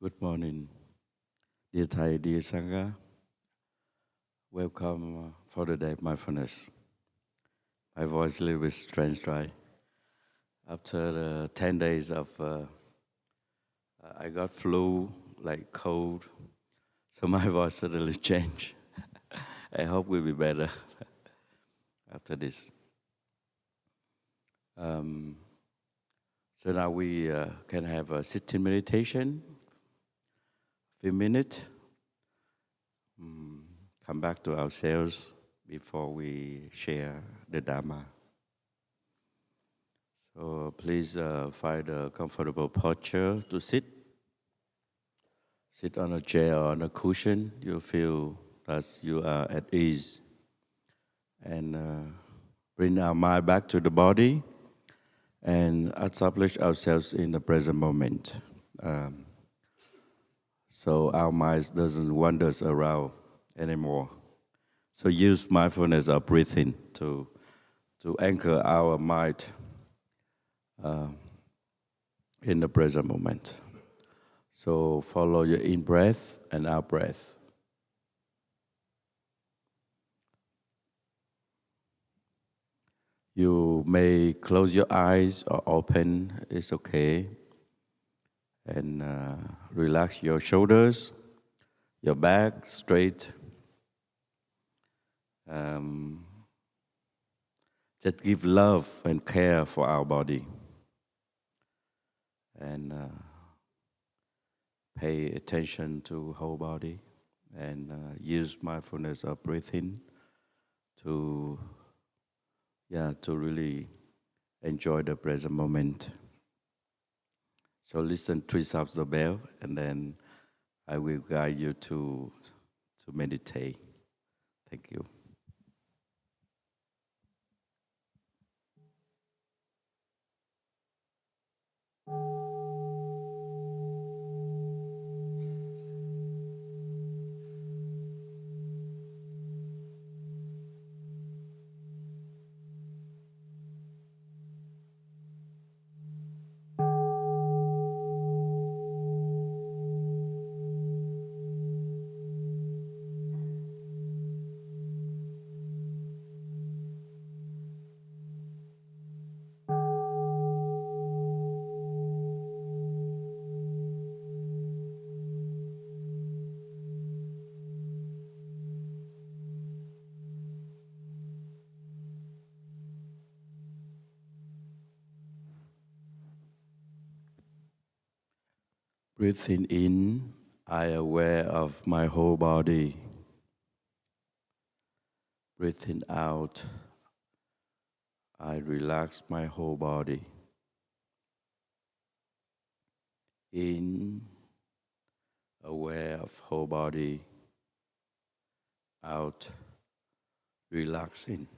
Good morning, dear Thai, dear Sangha. Welcome for the day of mindfulness. My voice is a little bit strange, right? After the 10 days of, I got flu, like cold, so my voice suddenly changed. I hope we'll be better after this. So now we can have a sitting meditation, few minutes. Come back to ourselves before we share the Dharma. So please find a comfortable posture to sit. Sit on a chair or on a cushion. You feel that you are at ease. And bring our mind back to the body and establish ourselves in the present moment. So our mind doesn't wander around anymore. So use mindfulness of breathing to anchor our mind in the present moment. So follow your in-breath and out-breath. You may close your eyes or open, it's okay. And relax your shoulders, your back straight. Just give love and care for our body. And pay attention to whole body. And use mindfulness of breathing to really enjoy the present moment. So listen 3 sounds of the bell, and then I will guide you to meditate. Thank you. Breathing in, I am aware of my whole body. Breathing out, I relax my whole body. In, aware of whole body. Out, relaxing.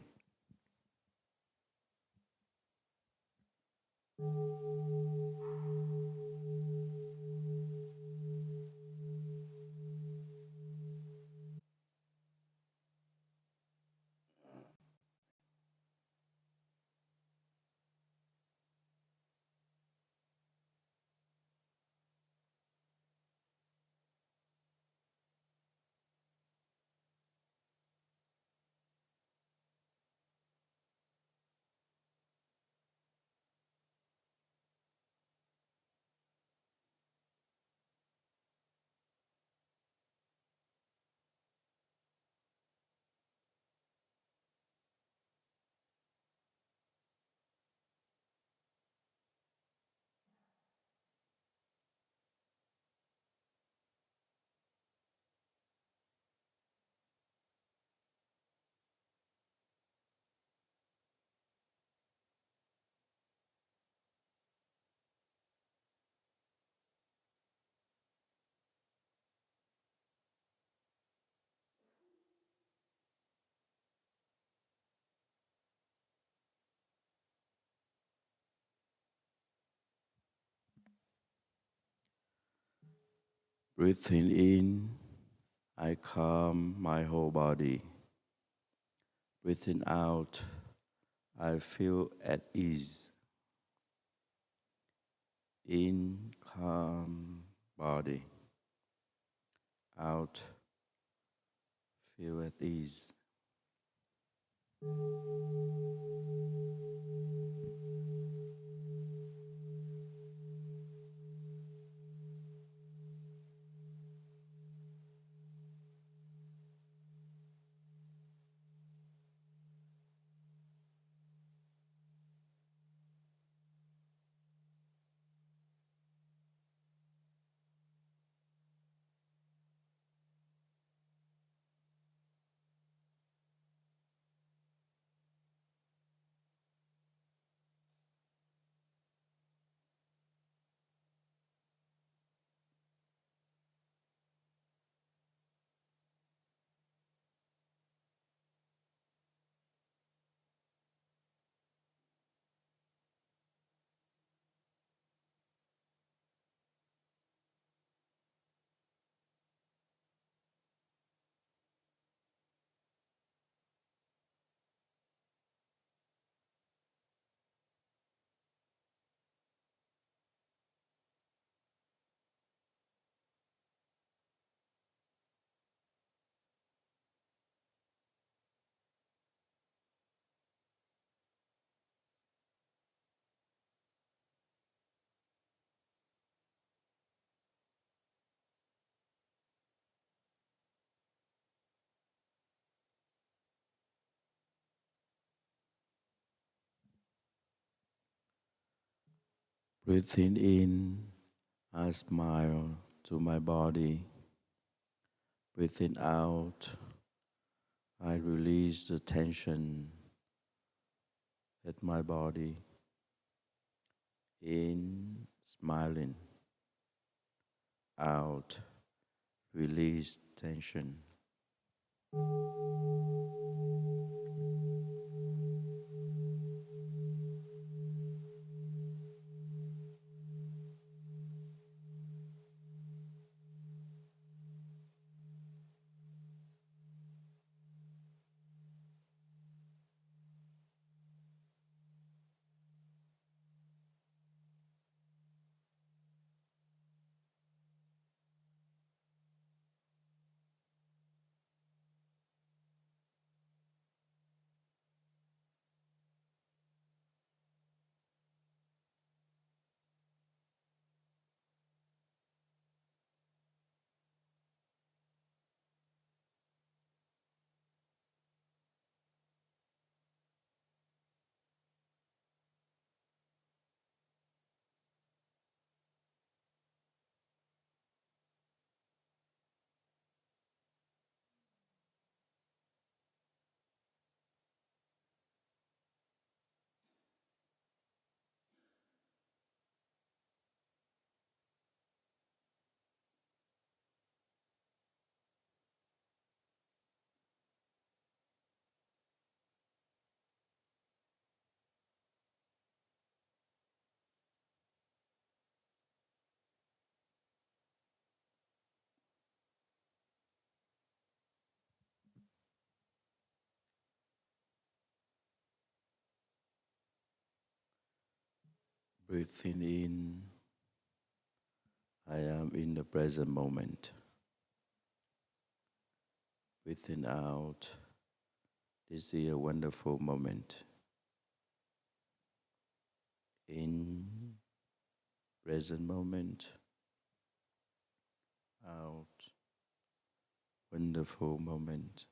Breathing in, I calm my whole body. Breathing out, I feel at ease. In, calm body. out, feel at ease. Breathing in, I smile to my body. Breathing out, I release the tension at my body. In, smiling. Out, release tension. Breathing in, I am in the present moment. Breathing out, this is a wonderful moment. In, present moment. Out, wonderful moment.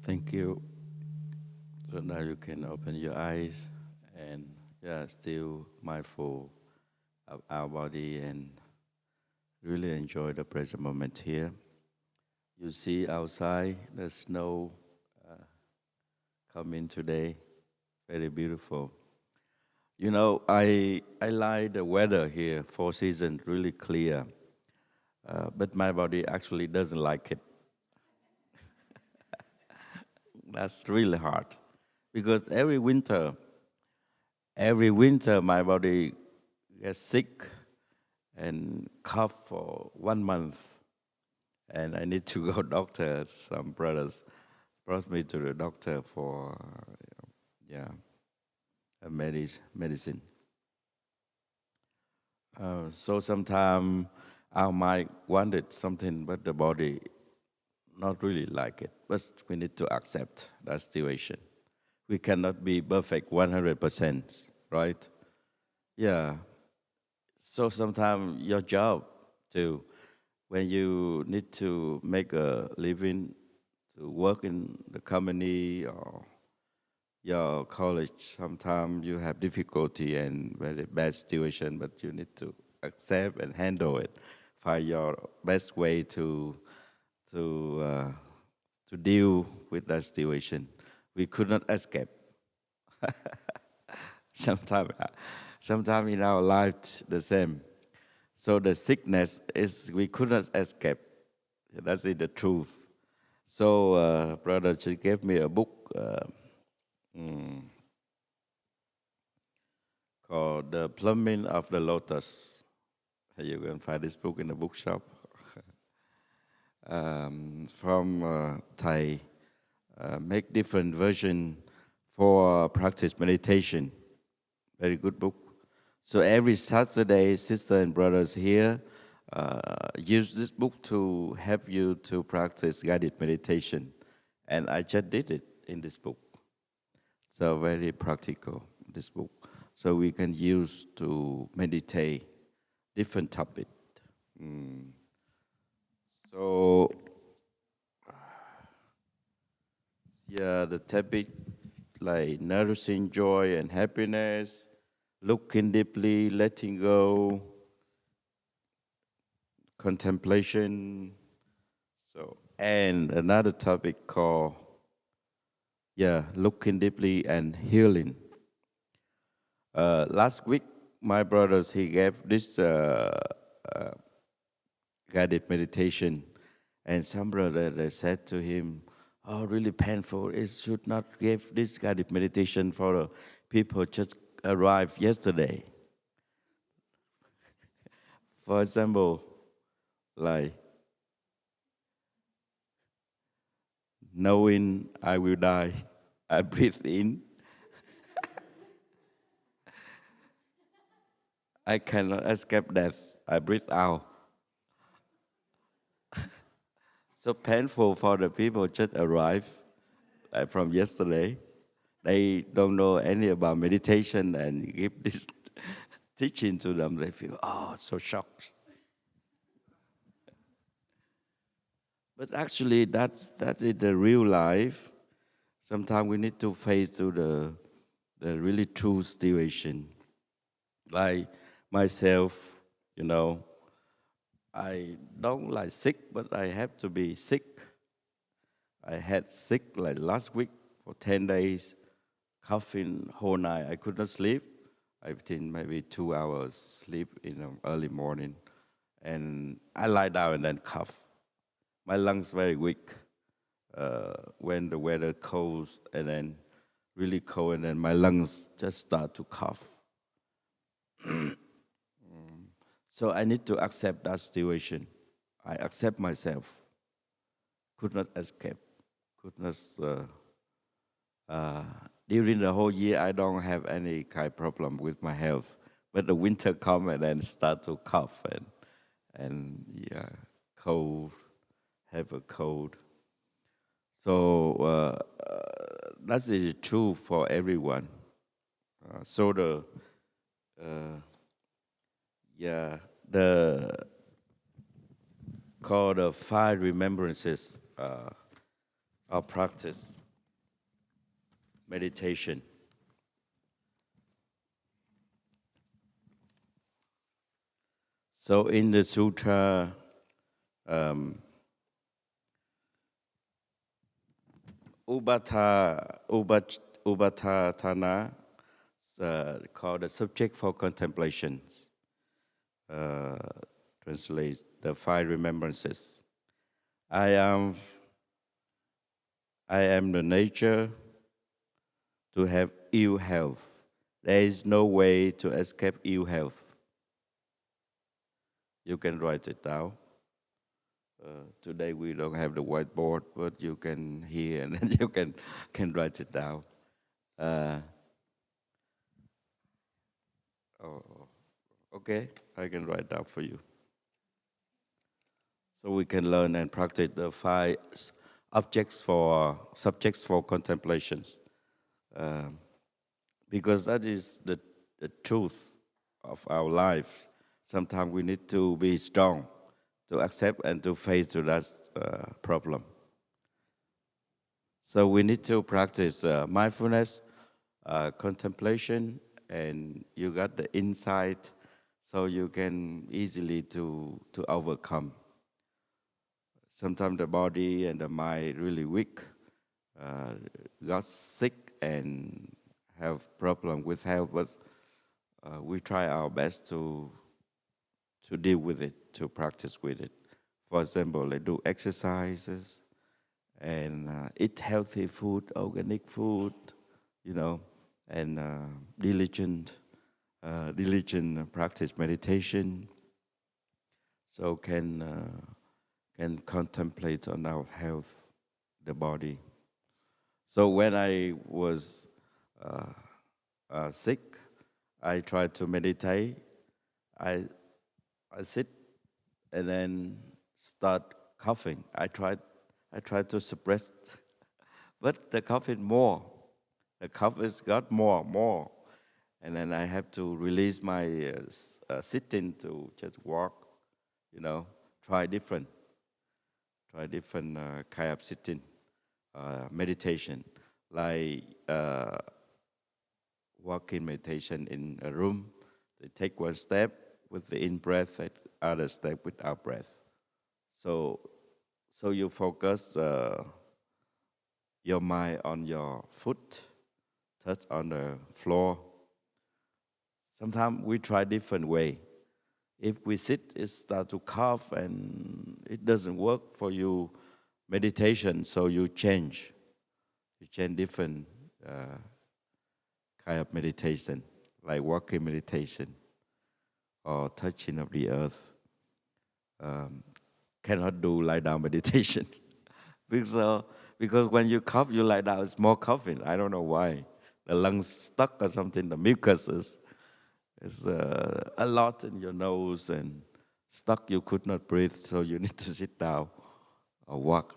Thank you. So now you can open your eyes and yeah, still mindful of our body and really enjoy the present moment here. You see outside the snow coming today, very beautiful. You know, I like the weather here, 4 seasons, really clear. But my body actually doesn't like it. That's really hard because every winter my body gets sick and cough for 1 month, and I need to go doctor. Some brothers brought me to the doctor for yeah a medicine. So sometimes our mind wanted something, but the body not really like it. But we need to accept that situation. We cannot be perfect 100%, right? Yeah. So sometimes your job too, when you need to make a living, to work in the company or your college, sometimes you have difficulty and very bad situation, but you need to accept and handle it. Find your best way to uh, to deal with that situation. We could not escape. Sometimes, sometimes in our life the same. So the sickness is we could not escape. That's the truth. So brother, she gave me a book mm, called "The Plumbing of the Lotus." You can find this book in the bookshop. From Thai, make different version for practice meditation. Very good book. So every Saturday, sisters and brothers here, use this book to help you to practice guided meditation. And I just did it in this book. So very practical, this book. So we can use to meditate different topic. Mm. So yeah, the topic like nourishing joy and happiness, looking deeply, letting go, contemplation. So, and another topic called, yeah, looking deeply and healing. Last week, my brothers, he gave this uh, guided meditation, and some brother, they said to him, oh, really painful. It should not give this guided meditation for people just arrived yesterday. For example, like knowing I will die, I breathe in, I cannot escape death, I breathe out. So painful for the people just arrived from yesterday. They don't know any about meditation and give this teaching to them. They feel, oh, so shocked. But actually, that is the real life. Sometimes we need to face to the really true situation. Like myself, you know, I don't like sick, but I have to be sick. I had sick like last week for 10 days, coughing whole night. I could not sleep. I think maybe 2 hours sleep in the early morning. And I lie down and then cough. My lungs very weak when the weather cold and then really cold, and then my lungs just start to cough. So I need to accept that situation. I accept myself. Could not escape. Could not. Uh, During the whole year, I don't have any kind of problem with my health. But the winter come and then start to cough and yeah, cold, have a cold. So that is true for everyone. So the uh, Yeah, the called the five remembrances of practice meditation. So in the sutra, um, Ubatatana, called the subject for contemplations, uh, translate the five remembrances. I am, I am the nature to have ill health. There is no way to escape ill health. You can write it down. Today we don't have the whiteboard, but you can hear and then you can write it down. Uh, oh, okay, I can write down for you. So we can learn and practice the five subjects for contemplations, um, because that is the truth of our life. Sometimes we need to be strong to accept and to face to that problem. So we need to practice mindfulness, contemplation, and you got the insight, so you can easily to overcome. Sometimes the body and the mind really weak, uh, got sick and have problem with health, but we try our best to deal with it, to practice with it. For example, like do exercises and eat healthy food, organic food, you know, and diligent practice meditation, so can contemplate on our health, the body. So when I was uh, sick, I tried to meditate. I I sit and then start coughing. I tried to suppress, but the coughing more. The cough is got more, and then I have to release my sitting to just walk. You know, try different, try different kind of sitting, meditation, like walking meditation in a room. They take one step with the in breath, and other step with out breath. So, so you focus your mind on your foot, touch on the floor. Sometimes we try different way. If we sit, it start to cough and it doesn't work for you meditation, so you change. You change different kind of meditation, like walking meditation or touching of the earth. Um, cannot do lie down meditation because because when you cough, you lie down, it's more coughing. I don't know why. The lungs stuck or something. The mucus is a lot in your nose and stuck. You could not breathe, so you need to sit down or walk.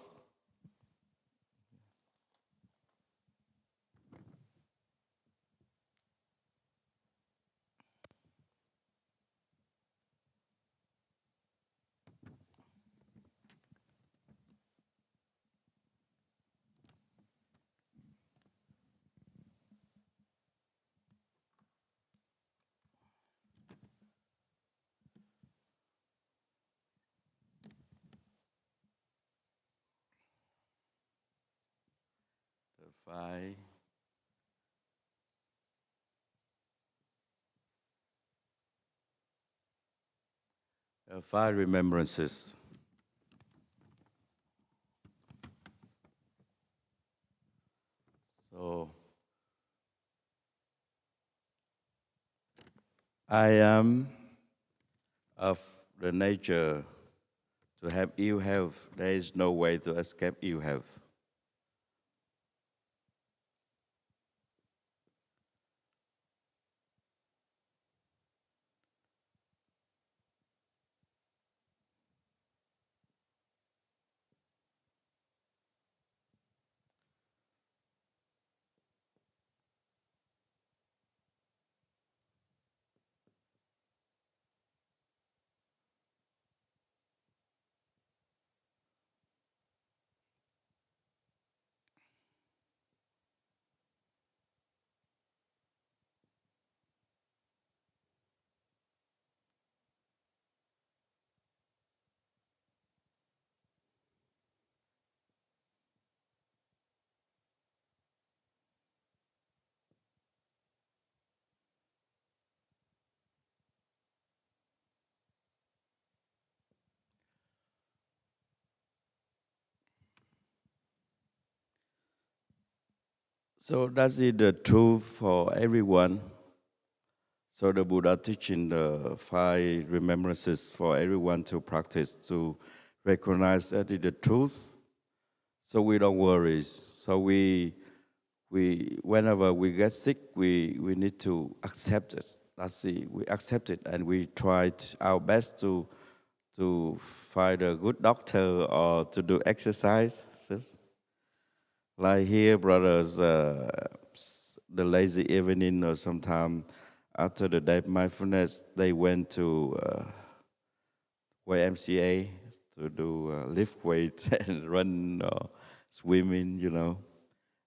The five remembrances. So I am of the nature to have ill health. There is no way to escape ill health. So that's the truth for everyone. So the Buddha teaching the 5 remembrances for everyone to practice, to recognize that is the truth. So we don't worry. So we whenever we get sick, we need to accept it. That's it. We accept it, and we try our best to find a good doctor or to do exercise. Like here, brothers, the lazy evening or sometime after the day mindfulness, they went to YMCA to do lift weight and run or swimming,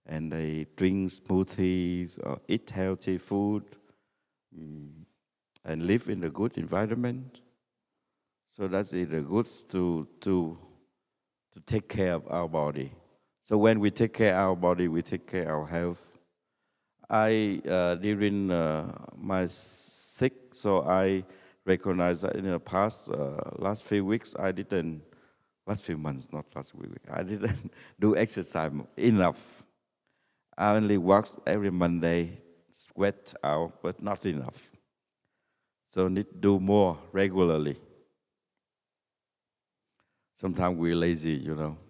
and they drink smoothies or eat healthy food and live in a good environment. So that's it, good to take care of our body. So when we take care of our body, we take care of our health. I during my sick, so I recognize that in the past last few weeks last few months, not last week, I didn't do exercise enough. I only walk every Monday, sweat out, but not enough. So need to do more regularly. Sometimes we're lazy,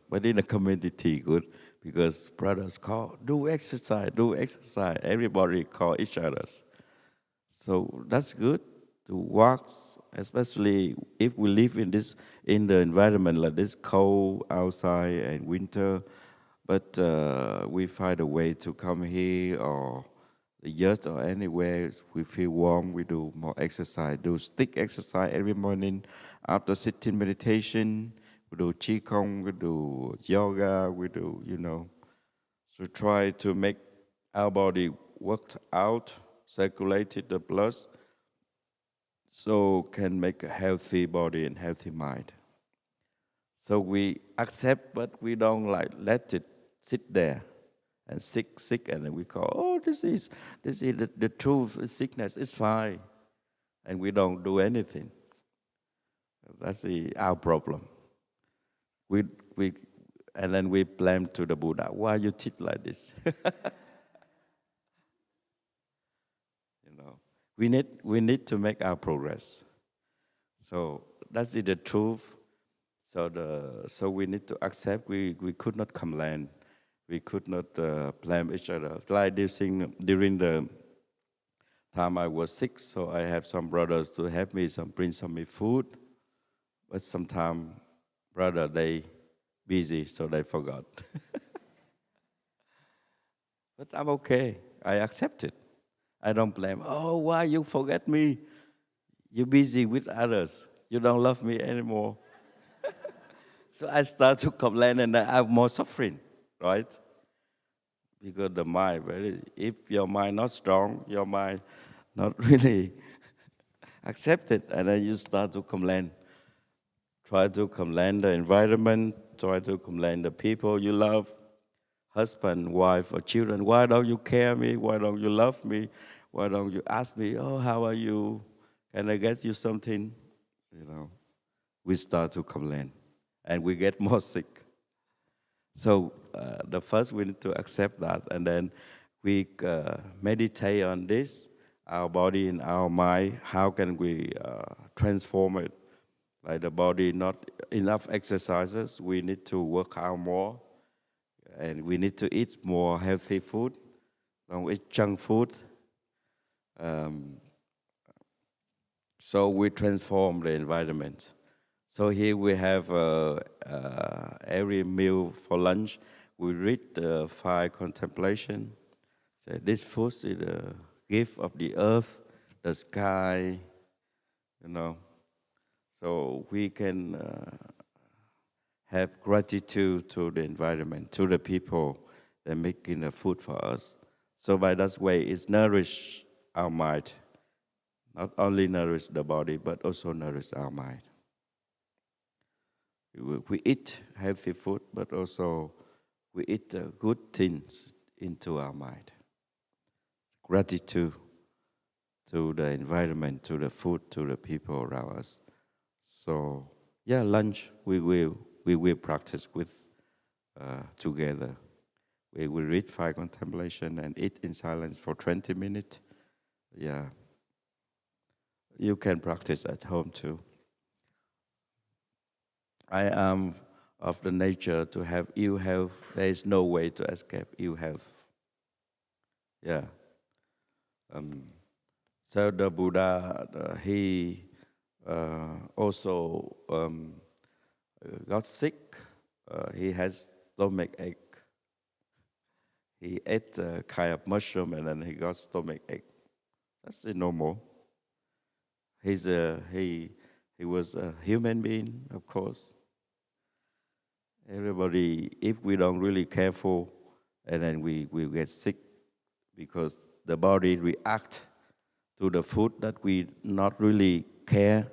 but in the community, good, because brothers call, do exercise, do exercise. Everybody call each other. So that's good to walk, especially if we live in the environment like this, cold outside and winter. But we find a way to come here or the yurt or anywhere we feel warm. We do more exercise. Do stick exercise every morning after sitting meditation. We do qigong. We do yoga. We do So try to make our body work out, circulated the blood, so can make a healthy body and healthy mind. So we accept, but we don't let it sit there and sick, and then we call, oh, this is the truth. Sickness is fine, and we don't do anything. That's our problem. We and then we blame to the Buddha. Why you teach like this? We need to make our progress. So that's the truth. So we need to accept. We could not complain. We could not blame each other. Like during the time I was sick, so I have some brothers to help me, bring some food. But sometimes brother they busy, so they forgot. But I'm okay. I accept it. I don't blame. Oh, why you forget me? You're busy with others. You don't love me anymore. So I start to complain and I have more suffering, right? Because the mind, if your mind not strong, your mind not really accepted, and then you start to complain. Try to complain the environment, try to complain the people you love, husband, wife, or children. Why don't you care me? Why don't you love me? Why don't you ask me, oh, how are you? Can I get you something? We start to complain, and we get more sick. So the first we need to accept that, and then we meditate on this, our body and our mind. How can we transform it? Like the body, not enough exercises. We need to work out more, and we need to eat more healthy food. Don't eat junk food. So we transform the environment. So here we have every meal for lunch. We read the 5 contemplation. So this food is a gift of the earth, the sky, So we can have gratitude to the environment, to the people that making the food for us. So by that way, it's nourish our mind. Not only nourish the body, but also nourish our mind. We eat healthy food, but also we eat good things into our mind. Gratitude to the environment, to the food, to the people around us. So, lunch we will practice with together We will read fire contemplation and eat in silence for 20 minutes. Yeah. You can practice at home too. I am of the nature to have ill health. There is no way to escape ill health. Yeah. So the Buddha, he also got sick. He has stomach ache. He ate a kind of mushroom and then he got stomach ache. That's normal. He was a human being, of course. Everybody, if we don't really careful, and then we get sick because the body react to the food that we not really care.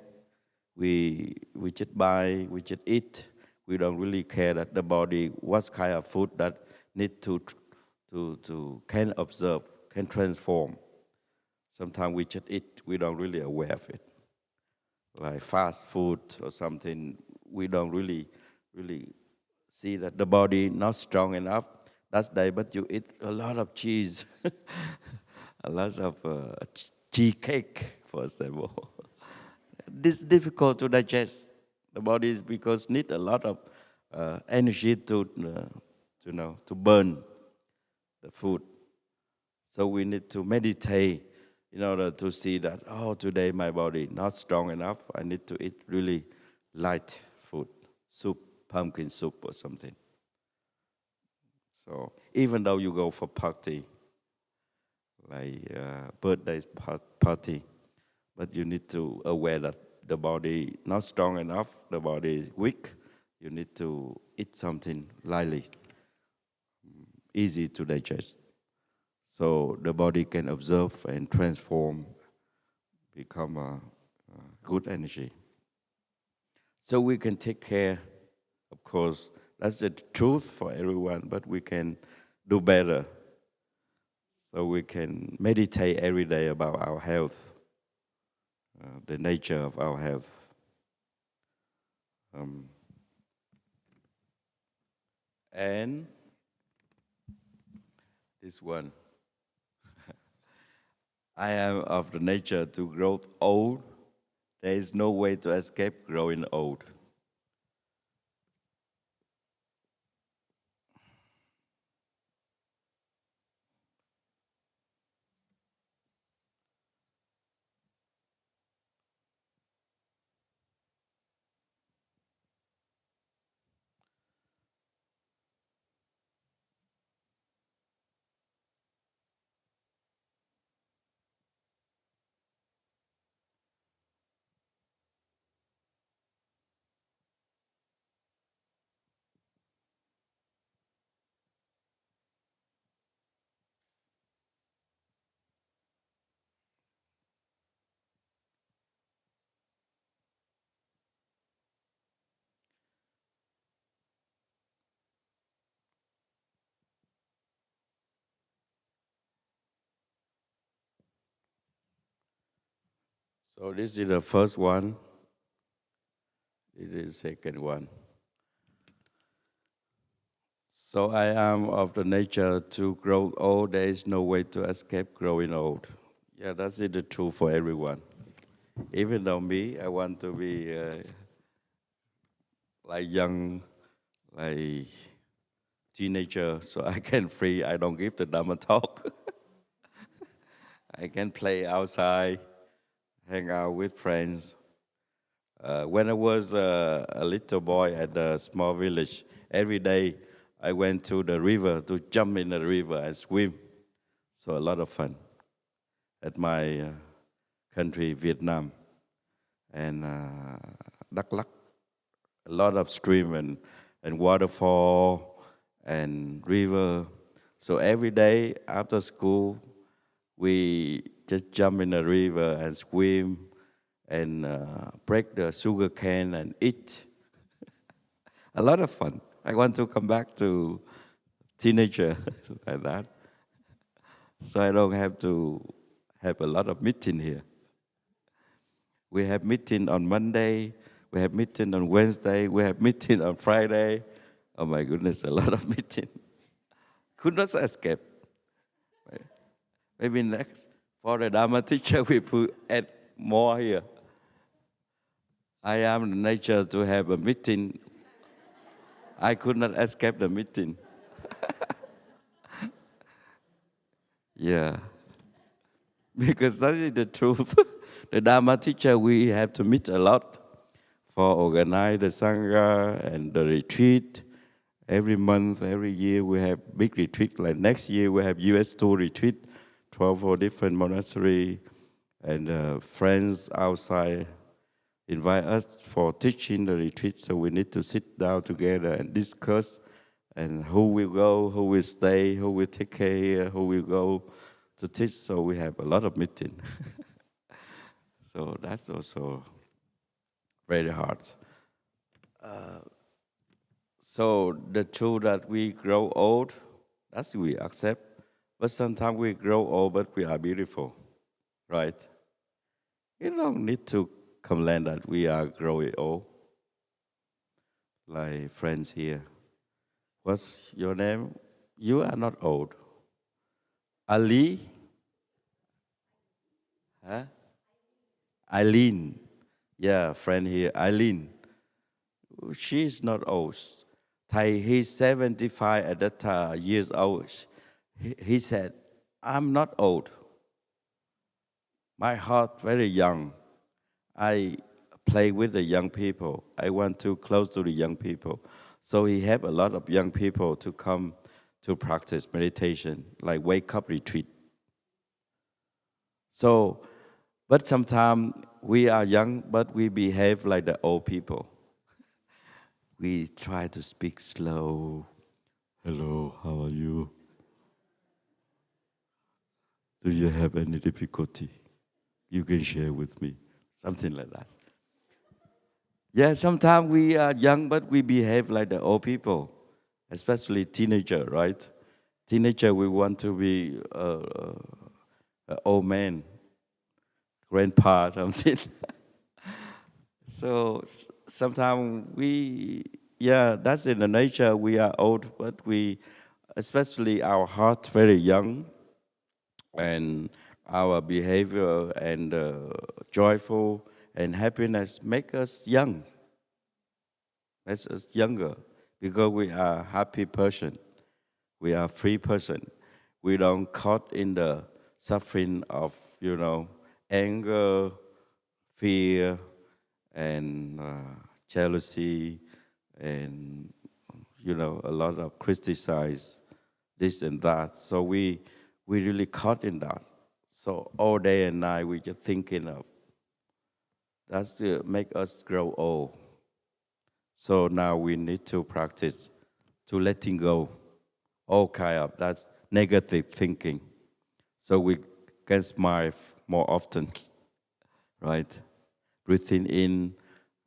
We just buy, we just eat. We don't really care that the body, what kind of food that need to can observe, can transform. Sometimes we just eat, we don't really aware of it. Like fast food or something, we don't really see that the body not strong enough. That's day, but you eat a lot of cheese, a lot of cheese cake, for example. This is difficult to digest. The body is because need a lot of energy to burn the food. So we need to meditate in order to see that, oh, today my body not strong enough. I need to eat really light food, soup, pumpkin soup or something. So even though you go for party, like birthday party, but you need to aware that the body not strong enough, the body is weak. You need to eat something lightly, easy to digest. So the body can observe and transform, become a good energy. So we can take care, of course, that's the truth for everyone, but we can do better. So we can meditate every day about our health, the nature of our health. And this one, I am of the nature to grow old. There is no way to escape growing old. So this is the first one. This is the second one. So I am of the nature to grow old. There is no way to escape growing old. Yeah, that's the truth for everyone. Even though me, I want to be like young, like teenager, so I can free. I don't give the Dharma talk. I can play outside, hang out with friends. When I was a little boy at a small village, every day I went to the river to jump in the river and swim. So a lot of fun at my country, Vietnam. And Đắk Lắk, a lot of stream and waterfall and river. So every day after school, we just jump in the river and swim and break the sugar cane and eat. A lot of fun. I want to come back to teenager like that. So I don't have to have a lot of meeting here. We have meeting on Monday, we have meeting on Wednesday, we have meeting on Friday. Oh my goodness, a lot of meeting. could not escape. Maybe next, for the Dharma teacher, we put add more here. I am the nature to have a meeting. I could not escape the meeting. Yeah, because that is the truth. The Dharma teacher, we have to meet a lot for organize the Sangha and the retreat. Every month, every year, we have big retreat. Like next year, we have US tour retreat, 12 for different monastery, and friends outside invite us for teaching the retreat. So we need to sit down together and discuss, and who will go, who will stay, who will take care here, who will go to teach. So we have a lot of meeting. So that's also very hard. So the truth that we grow old, that's we accept. But sometimes we grow old, but we are beautiful, right? You don't need to complain that we are growing old. Like friends here, what's your name? You are not old. Ali? Huh? Eileen. Yeah, friend here, Eileen. She's not old. He's 75 at that time, years old. He said, I'm not old. My heart very young. I play with the young people. I want to close to the young people. So he have a lot of young people to come to practice meditation, like wake up retreat. So, but sometimes we are young, but we behave like the old people. We try to speak slow. Hello, how are you? Do you have any difficulty? You can share with me. Something like that. Yeah, sometimes we are young, but we behave like the old people, especially teenager, right? Teenager, we want to be an old man, grandpa, something. So sometimes that's in the nature. We are old, but we, especially our heart, very young, and our behavior and joyful and happiness make us young. Makes us younger because we are a happy person. We are a free person. We don't caught in the suffering of anger, fear, and jealousy, and a lot of criticize this and that. So we really caught in that. So all day and night we just thinking of that's to make us grow old. So now we need to practice to letting go all kind of that negative thinking, so we can smile more often, right? Breathing in,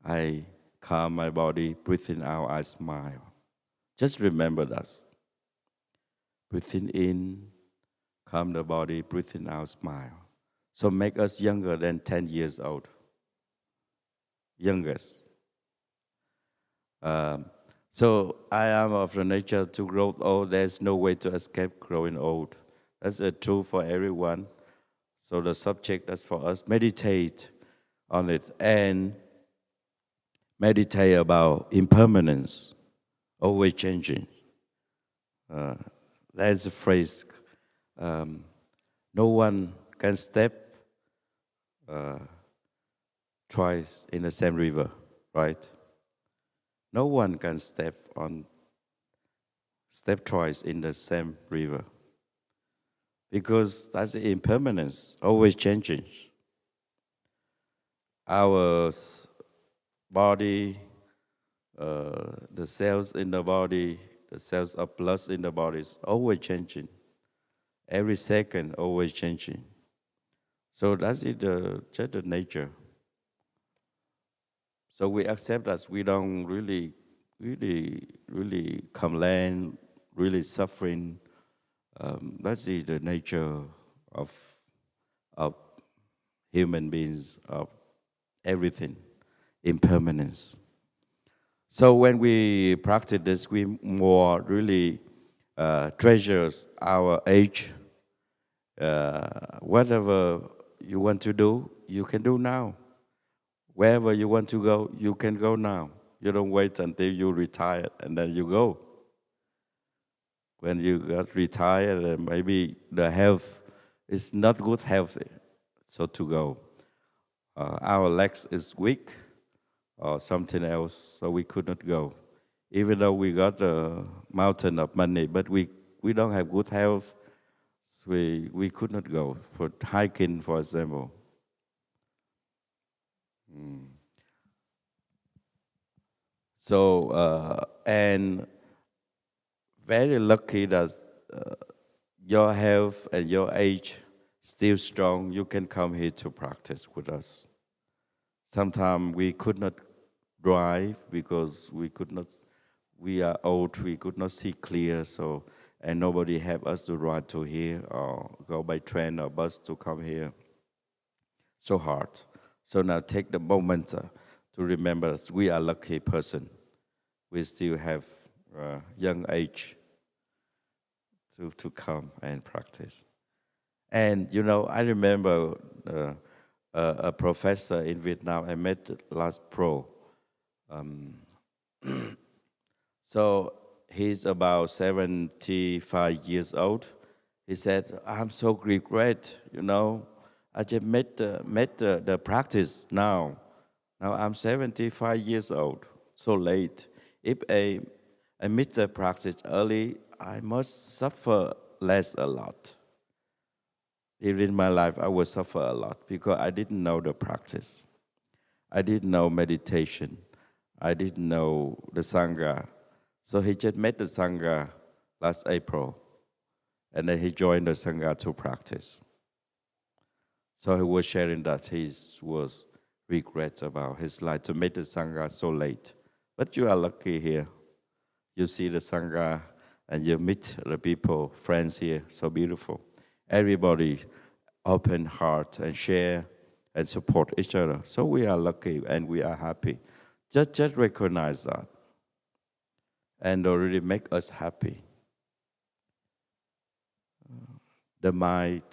I calm my body. Breathing out, I smile. Just remember that. Breathing in, calm the body. Breathing out, smile. So make us younger than 10 years old. Youngest. So I am of the nature to grow old. There's no way to escape growing old. That's true for everyone. So the subject is for us. Meditate on it and meditate about impermanence, always changing. There's a phrase, no one can step twice in the same river, right? No one can step twice in the same river because that's the impermanence, always changing. Our body, the cells in the body, the cells of blood in the body is always changing. Every second, always changing. So that's it, just the nature. So we accept that we don't really complain, really suffering. That's the nature of human beings, of everything, impermanence. So when we practice this, we more really treasures our age. Whatever you want to do, you can do now. Wherever you want to go, you can go now. You don't wait until you retire and then you go. When you got retired, maybe the health is not good healthy, so to go. Our legs is weak or something else, so we could not go. Even though we got a mountain of money, but we don't have good health, so we could not go for hiking, for example. So, and very lucky that your health and your age still strong, you can come here to practice with us. Sometimes we could not drive because we are old, we could not see clear, so, and nobody help us to ride to here or go by train or bus to come here. So hard. So now take the moment to remember we are lucky person. We still have young age to come and practice. And you know, I remember a professor in Vietnam I met last pro. So he's about 75 years old. He said, I'm so regret, you know, I just met the practice now. Now I'm 75 years old, so late. If I meet the practice early, I must suffer less a lot. During my life, I would suffer a lot because I didn't know the practice. I didn't know meditation. I didn't know the Sangha. So he just met the Sangha last April, and then he joined the Sangha to practice. So he was sharing that he was regret about his life to meet the Sangha so late. But you are lucky here. You see the Sangha and you meet the people, friends here, so beautiful. Everybody open heart and share and support each other. So we are lucky and we are happy. Just recognize that. And already make us happy. The mind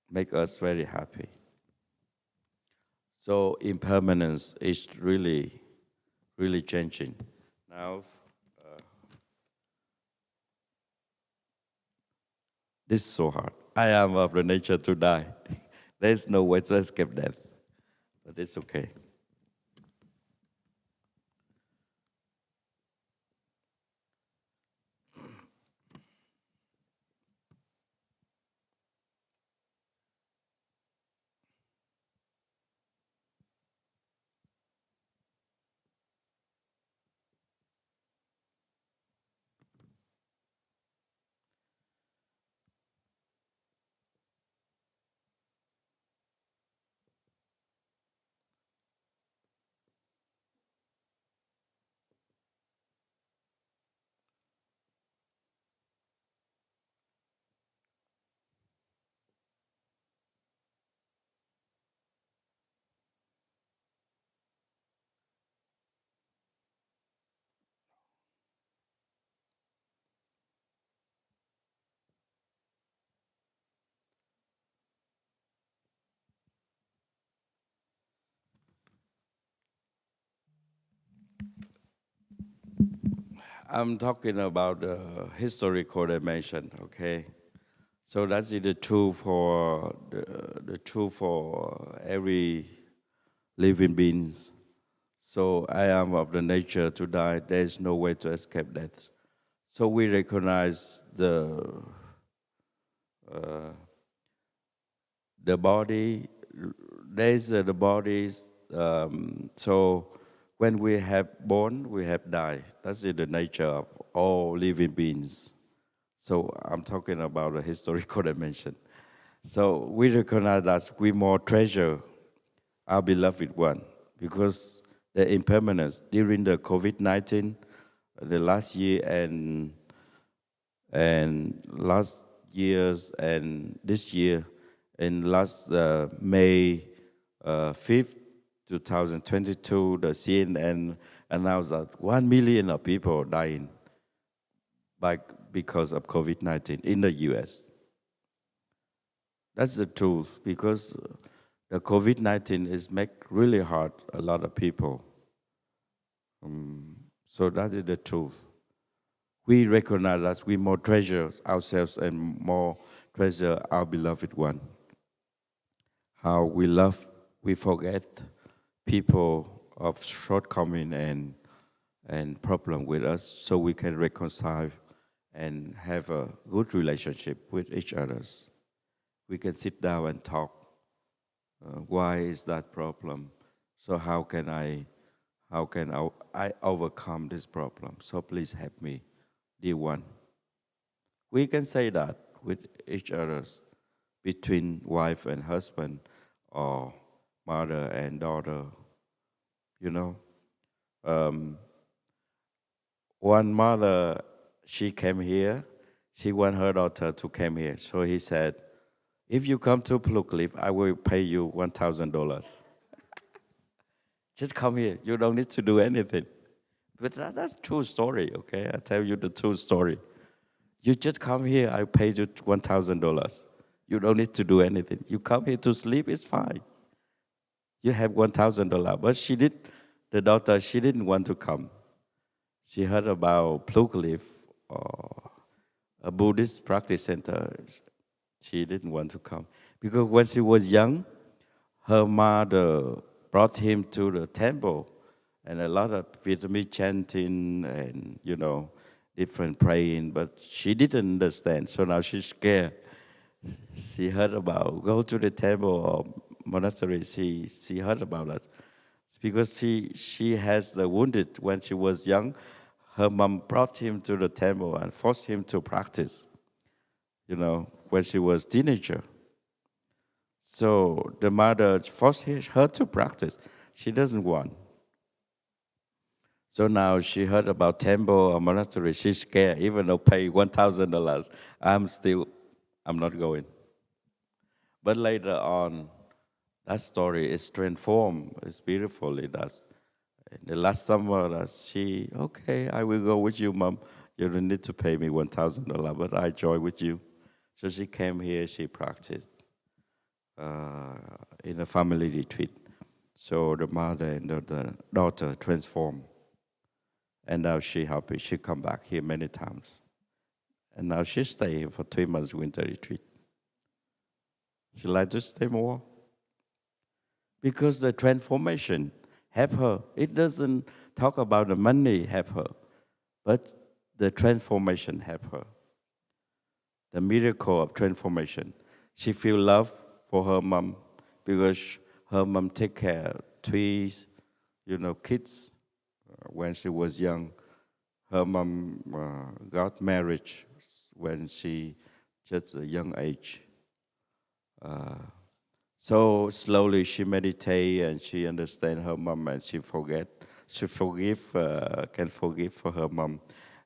make us very happy. So impermanence is really, really changing. Now, this is so hard. I am of the nature to die. There is no way to escape death, but it's okay. I'm talking about the historical dimension, okay? So that's the truth for the truth for every living beings. So I am of the nature to die. There is no way to escape death. So we recognize the body. There is the bodies. So when we have born, we have died. That's the nature of all living beings. So I'm talking about the historical dimension. So we recognize that we more treasure our beloved one because the impermanence during the COVID-19, the last year and last years and this year, in last May 5th, 2022, the CNN announced that 1 million of people dying by, because of COVID-19 in the US. That's the truth, because the COVID-19 is make really hard a lot of people. So that is the truth. We recognize that we more treasure ourselves and more treasure our beloved one. How we love, we forget people of shortcoming and problem with us, so we can reconcile and have a good relationship with each other. We can sit down and talk. Why is that problem? So how can I overcome this problem? So please help me, dear one. We can say that with each other, between wife and husband, or mother and daughter. You know, one mother, she came here. She want her daughter to come here. So he said, if you come to Blue Cliff, I will pay you $1,000. Just come here. You don't need to do anything. But that's true story, okay? I tell you the true story. You just come here, I pay you $1,000. You don't need to do anything. You come here to sleep, it's fine. You have $1,000. But the daughter, she didn't want to come. She heard about Blue Cliff or a Buddhist practice center. She didn't want to come. Because when she was young, her mother brought him to the temple, and a lot of Vietnamese chanting and, different praying, but she didn't understand, so now she's scared. She heard about go to the temple or monastery. She heard about that because she has the wounded when she was young. Her mom brought him to the temple and forced him to practice. When she was teenager. So the mother forced her to practice. She doesn't want. So now she heard about temple or monastery. She's scared, even though pay $1,000. I'm not going. But later on, that story is transformed. It's beautiful. It does. In the last summer, okay, I will go with you, Mom. You don't need to pay me $1,000, but I join with you. So she came here, she practiced in a family retreat. So the mother and the daughter transformed. And now she's happy. She come back here many times. And now she stay here for 3 months winter retreat. She like to stay more. Because the transformation help her. It doesn't talk about the money help her, but the transformation help her. The miracle of transformation. She feel love for her mom because her mom take care of 3, kids. When she was young, her mom got married when she just a young age. So slowly she meditate and she understand her mom and she can forgive for her mom.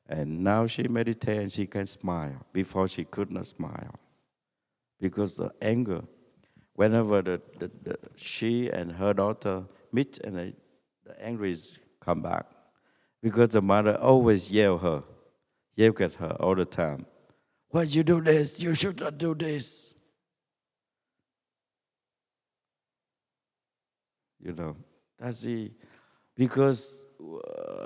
And now she meditate and she can smile. Before she could not smile because the anger. Whenever she and her daughter meet, and the anger is come back because the mother always yell at her all the time. Why you do this? You should not do this. That's it. Because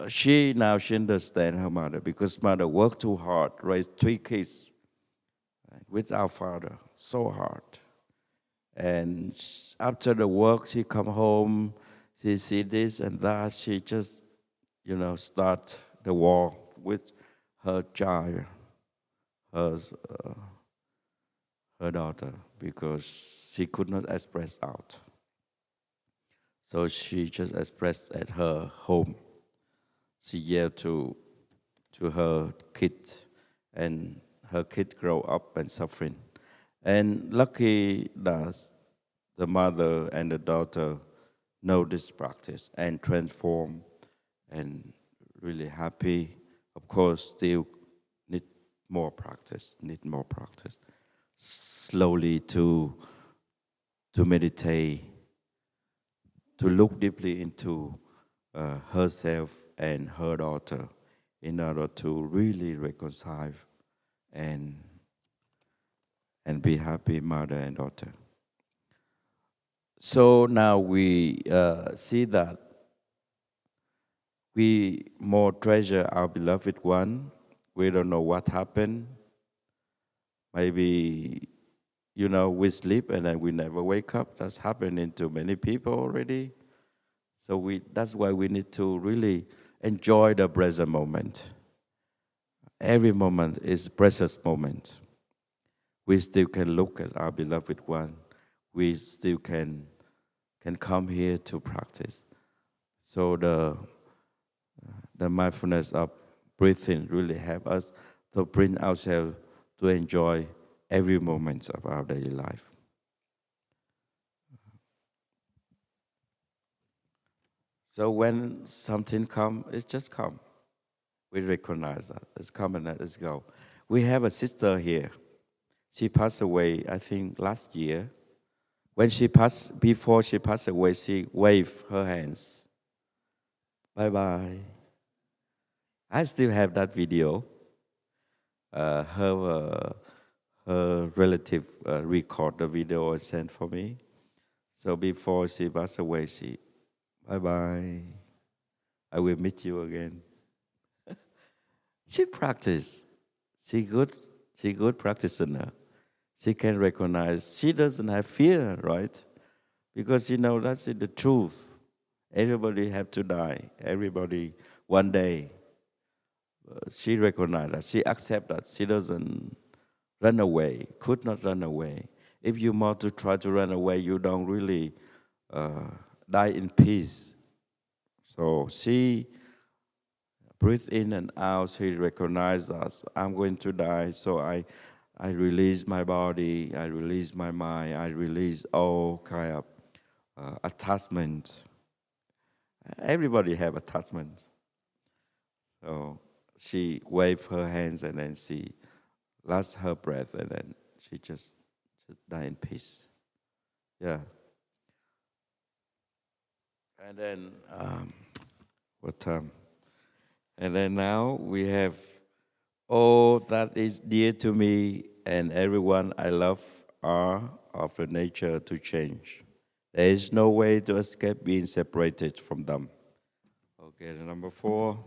she understand her mother, because mother worked too hard, raised 3 kids with our father, so hard. And after the work, she come home, she see this and that, she just, start the war with her child, her daughter, because she could not express out. So she just expressed at her home. She yelled to her kid, and her kid grow up and suffering. And lucky that the mother and the daughter know this practice and transform and really happy. Of course, still need more practice. Slowly to meditate, to look deeply into herself and her daughter in order to really reconcile and be happy mother and daughter. So now we see that we more treasure our beloved one. We don't know what happened. Maybe, we sleep and then we never wake up. That's happening to many people already. So that's why we need to really enjoy the present moment. Every moment is a precious moment. We still can look at our beloved one. We still can come here to practice. So the mindfulness of breathing really help us to bring ourselves to enjoy every moment of our daily life. So when something comes, it just come. We recognize that. It's come and let's go. We have a sister here. She passed away, I think, last year. Before she passed away, she waved her hands. Bye-bye. I still have that video. Her relative record the video and sent for me. So before she passed away, she, bye-bye. I will meet you again. She practiced. She good practitioner. She can recognize. She doesn't have fear, right? Because that's the truth. Everybody have to die. Everybody one day. She recognized that. She accept that. She doesn't run away. Could not run away. If you want to try to run away, you don't really die in peace. So she breathe in and out. She recognized that I'm going to die. So I release my body. I release my mind. I release all kind of attachments. Everybody have attachments. So she waved her hands and then she lost her breath and then she just died in peace. Yeah. And then and then now we have all that is dear to me and everyone I love are of the nature to change. There is no way to escape being separated from them. Okay, number 4.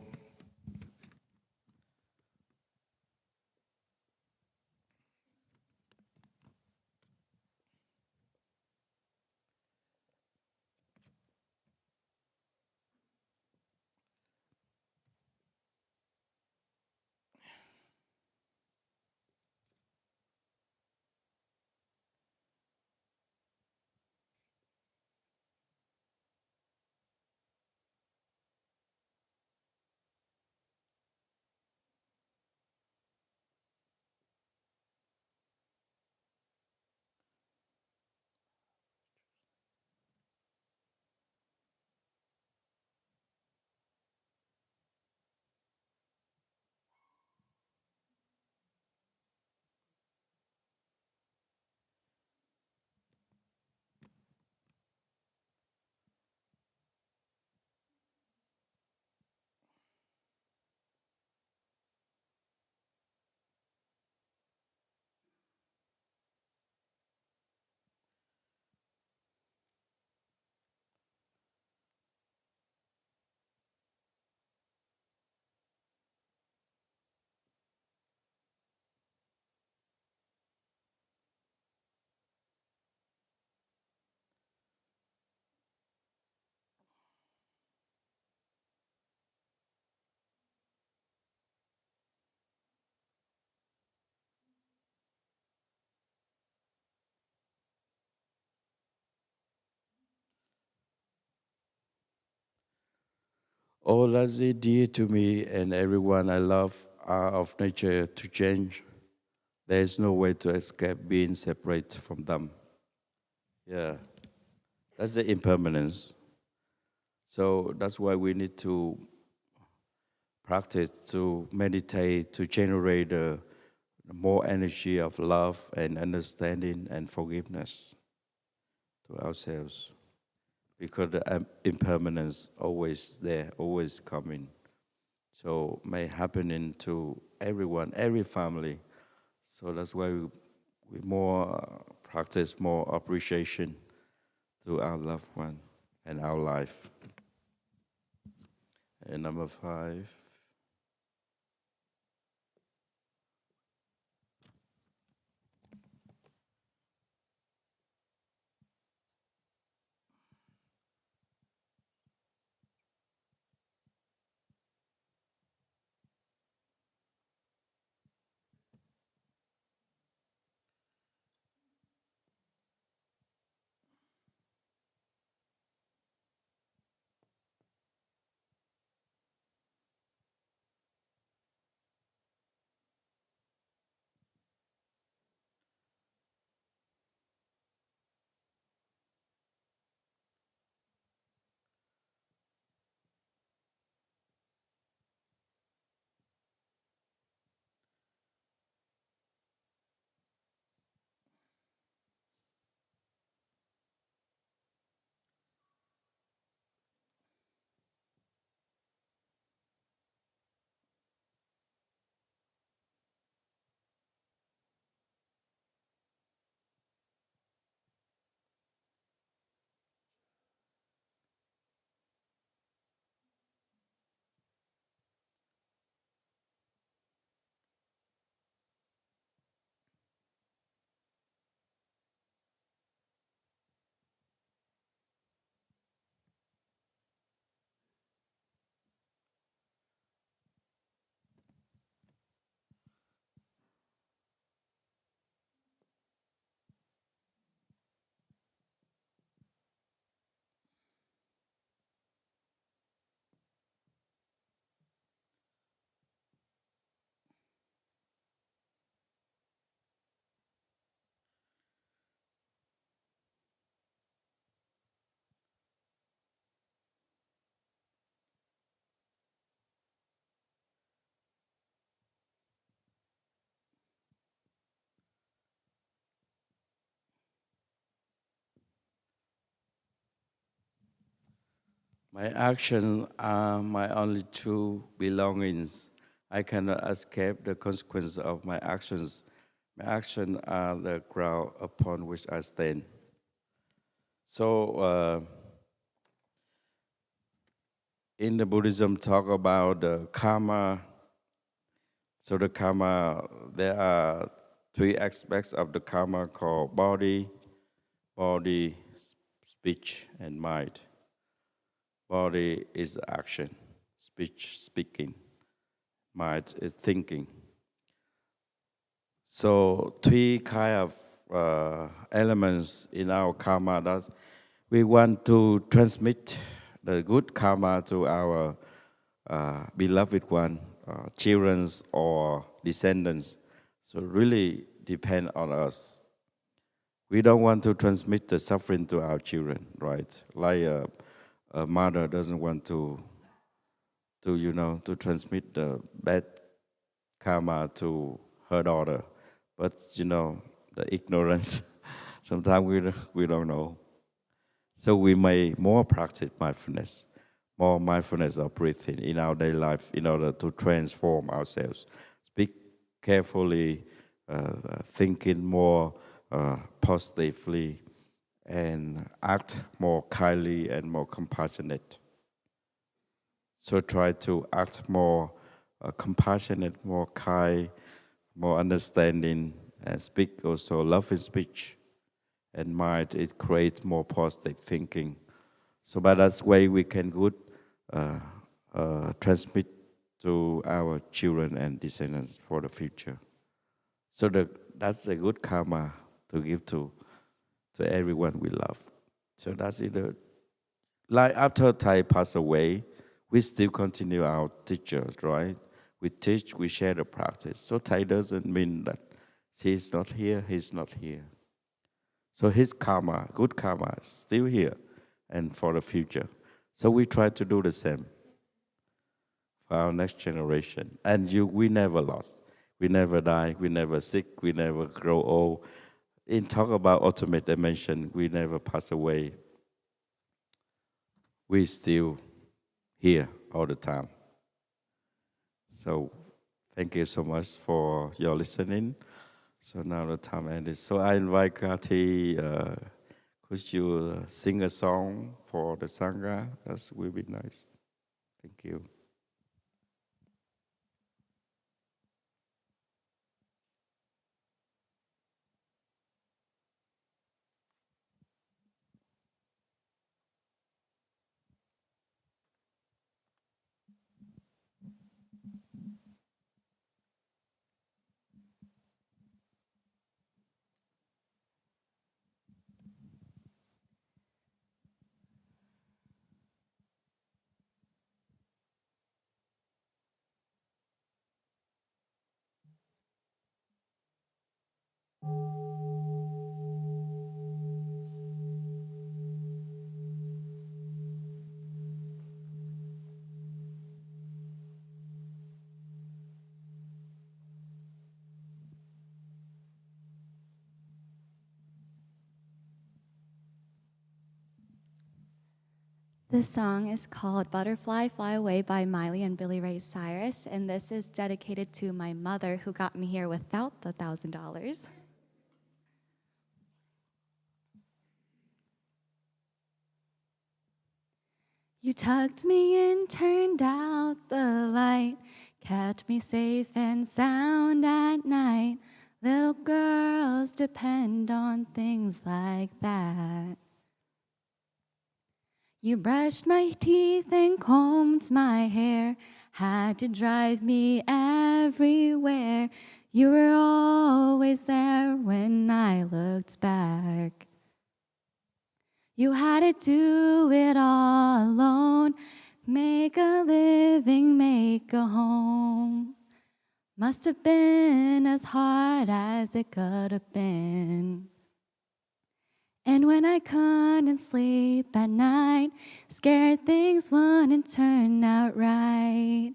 All that is dear to me and everyone I love are of nature to change. There is no way to escape being separate from them. Yeah, that's the impermanence. So that's why we need to practice, to meditate, to generate more energy of love and understanding and forgiveness to ourselves. Because the impermanence always there, always coming. So may happen into everyone, every family. So that's why we more practice more appreciation to our loved one and our life. And number 5. My actions are my only true belongings. I cannot escape the consequences of my actions. My actions are the ground upon which I stand. So, in the Buddhism, talk about the karma. So the karma, there are 3 aspects of the karma called body, speech, and mind. Body is action, speech, speaking, mind is thinking. So 3 kind of elements in our karma that we want to transmit the good karma to our beloved one, children or descendants. So really depend on us. We don't want to transmit the suffering to our children, right? Like a mother doesn't want to transmit the bad karma to her daughter. But the ignorance, sometimes we don't know. So we may more practice mindfulness, more mindfulness of breathing in our daily life in order to transform ourselves. Speak carefully, thinking more positively, and act more kindly and more compassionate. So try to act more compassionate, more kind, more understanding, and speak also loving speech and mind. It creates more positive thinking. So by that way, we can good transmit to our children and descendants for the future. So that's a good karma to give to everyone we love. So that's it. Like after Thai passed away, we still continue our teachers, right? We teach, we share the practice. So Thai doesn't mean that he's not here, he's not here. So his karma, good karma, is still here and for the future. So we try to do the same for our next generation. And we never lost. We never die, we never sick, we never grow old. In talk about ultimate dimension, we never pass away. We still here all the time. So thank you so much for your listening. So now the time ended. So I invite Kathy. Could you sing a song for the Sangha? That will be nice. Thank you. This song is called Butterfly Fly Away by Miley and Billy Ray Cyrus, and this is dedicated to my mother who got me here without the $1,000. You tucked me in, turned out the light, kept me safe and sound at night. Little girls depend on things like that. You brushed my teeth and combed my hair, had to drive me everywhere. You were always there when I looked back. You had to do it all alone, make a living, make a home. Must have been as hard as it could have been. And when I couldn't sleep at night, scared things wouldn't turn out right,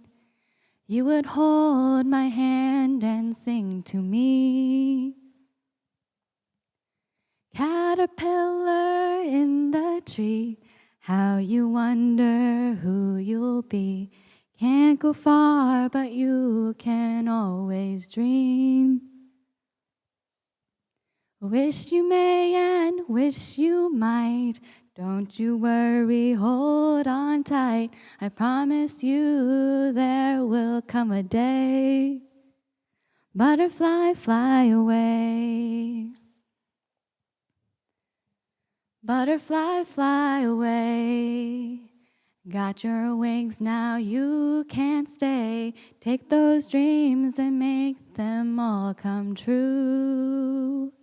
you would hold my hand and sing to me. Caterpillar in the tree, how you wonder who you'll be. Can't go far, but you can always dream. Wish you may and wish you might. Don't you worry, hold on tight. I promise you there will come a day. Butterfly, fly away. Butterfly, fly away. Got your wings, now you can't stay. Take those dreams and make them all come true.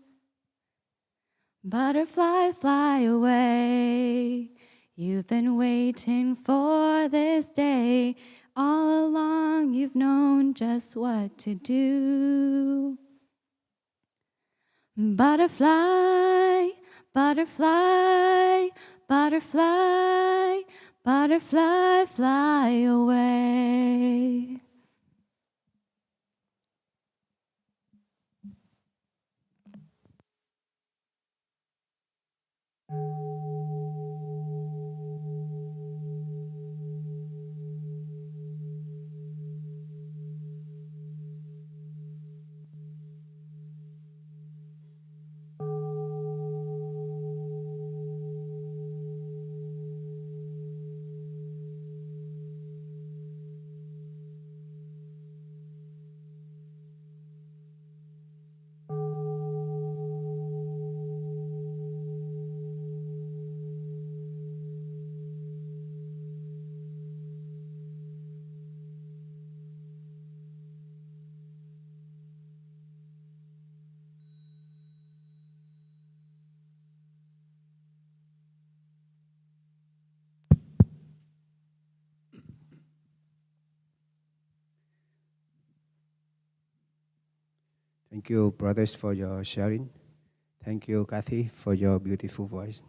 Butterfly, fly away. You've been waiting for this day. All along you've known just what to do. Butterfly, butterfly, butterfly, butterfly, fly away. Thank you, brothers, for your sharing. Thank you, Kathy, for your beautiful voice.